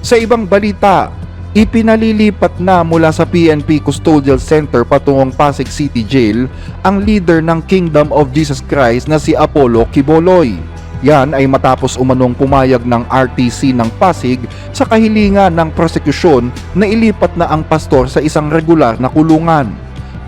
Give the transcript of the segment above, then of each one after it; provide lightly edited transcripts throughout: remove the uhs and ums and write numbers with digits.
Sa ibang balita, ipinalilipat na mula sa PNP Custodial Center patungong Pasig City Jail ang leader ng Kingdom of Jesus Christ na si Apollo Quiboloy. Yan ay matapos umanong pumayag ng RTC ng Pasig sa kahilingan ng prosekusyon na ilipat na ang pastor sa isang regular na kulungan.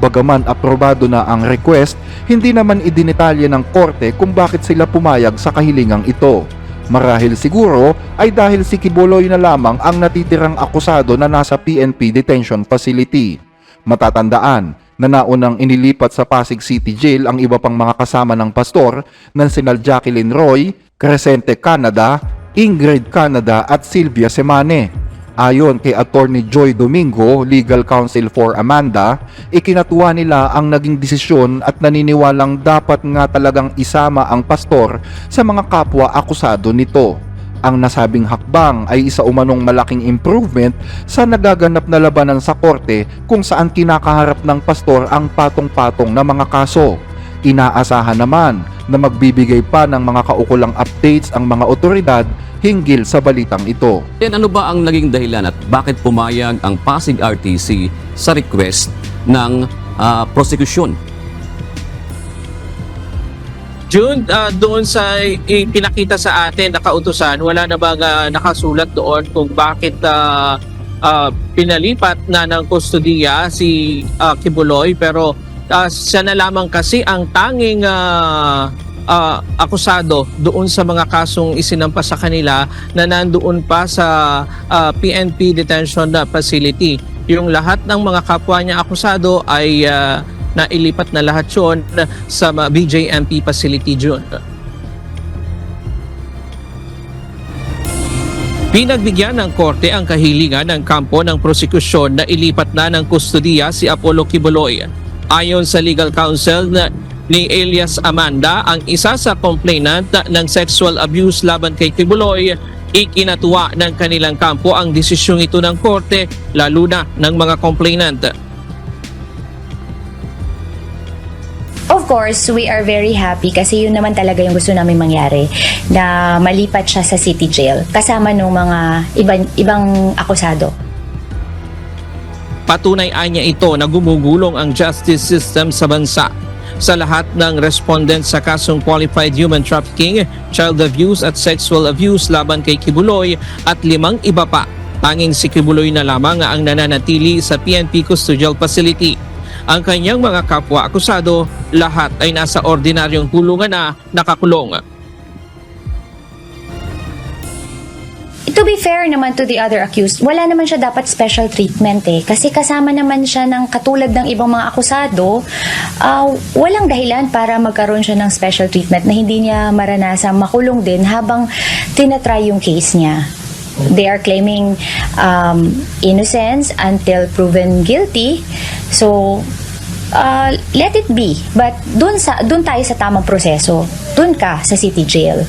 Bagaman aprobado na ang request, hindi naman idinetalye ng korte kung bakit sila pumayag sa kahilingang ito. Marahil siguro ay dahil si Quiboloy na lamang ang natitirang akusado na nasa PNP Detention Facility. Matatandaan na naunang inilipat sa Pasig City Jail ang iba pang mga kasama ng pastor na sina Jacqueline Roy, Crescente Canada, Ingrid Canada at Sylvia Semane. Ayon kay Attorney Joy Domingo, Legal Counsel for Amanda, ikinatuwa nila ang naging desisyon at naniniwalang dapat nga talagang isama ang pastor sa mga kapwa akusado nito. Ang nasabing hakbang ay isa umanong malaking improvement sa nagaganap na labanan sa korte kung saan kinakaharap ng pastor ang patong-patong na mga kaso. Inaasahan naman na magbibigay pa ng mga kaukulang updates ang mga otoridad hinggil sa balitang ito. Ano ba ang naging dahilan at bakit pumayag ang Pasig RTC sa request ng prosecution? June, doon sa pinakita sa atin na kautusan, wala na bang nakasulat doon kung bakit pinalipat na ng kustodiya si Quiboloy, pero siya na lamang kasi ang tanging akusado doon sa mga kasong isinampa sa kanila na nandoon pa sa PNP Detention Facility. Yung lahat ng mga kapwa niya akusado ay nailipat na lahat yun sa BJMP facility June. Pinagbigyan ng korte ang kahilingan ng kampo ng prosekusyon na ilipat na ng kustodiya si Apollo Quiboloy. Ayon sa legal counsel ni Elias Amanda, ang isa sa complainant ng sexual abuse laban kay Quiboloy, ikinatuwa ng kanilang kampo ang desisyong ito ng korte, lalo na ng mga complainant. Of course, we are very happy kasi yun naman talaga yung gusto namin mangyari, na malipat siya sa City Jail kasama ng mga ibang akusado. Patunay niya ito na gumugulong ang justice system sa bansa. Sa lahat ng respondent sa kasong qualified human trafficking, child abuse at sexual abuse laban kay Quiboloy at 5 iba pa, tanging si Quiboloy na lamang ang nananatili sa PNP Custodial Facility. Ang kanyang mga kapwa akusado, lahat ay nasa ordinaryong kulungan na nakakulong. To be fair naman to the other accused, wala naman siya dapat special treatment kasi kasama naman siya ng katulad ng ibang mga akusado. Walang dahilan para magkaroon siya ng special treatment na hindi niya maranasang makulong din habang tinatry yung case niya. They are claiming innocence until proven guilty. So, let it be. But dun tayo sa tamang proseso. Dun ka sa City Jail.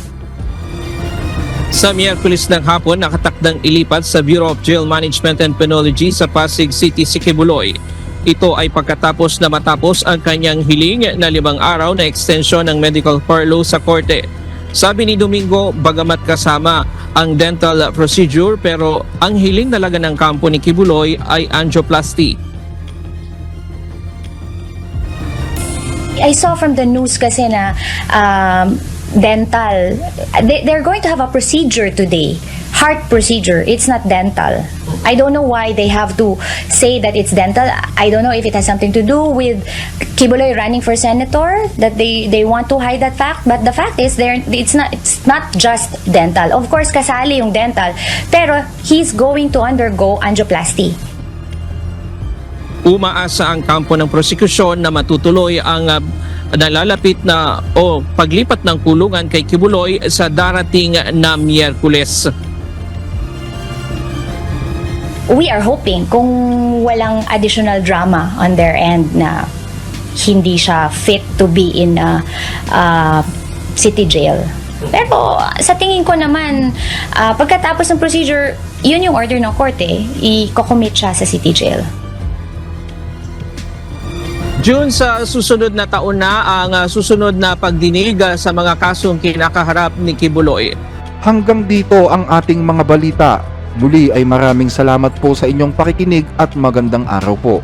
Sa Miyerkules ng hapon, nakatakdang ilipat sa Bureau of Jail Management and Penology sa Pasig City si Quiboloy. Ito ay pagkatapos na matapos ang kanyang hiling na 5 araw na extension ng medical furlough sa korte. Sabi ni Domingo, bagamat kasama ang dental procedure, pero ang hiling talaga ng kampo ni Quiboloy ay angioplasty. I saw from the news kasi na dental, they're going to have a procedure today, heart procedure. It's not dental. I don't know why they have to say that it's dental. I don't know if it has something to do with Quiboloy running for senator, that they want to hide that fact. But the fact is, it's not just dental. Of course, kasali yung dental, pero he's going to undergo angioplasty. Umaasa ang kampo ng prosekusyon na matutuloy ang nalalapit na paglipat ng kulungan kay Quiboloy sa darating na Miyerkules. We are hoping kung walang additional drama on their end na hindi siya fit to be in City Jail. Pero sa tingin ko naman, pagkatapos ng procedure, yun yung order ng korte, i-commit siya sa City Jail. June, sa susunod na taon na ang susunod na pagdinig sa mga kasong kinakaharap ni Quiboloy. Hanggang dito ang ating mga balita. Muli ay maraming salamat po sa inyong pakikinig at magandang araw po.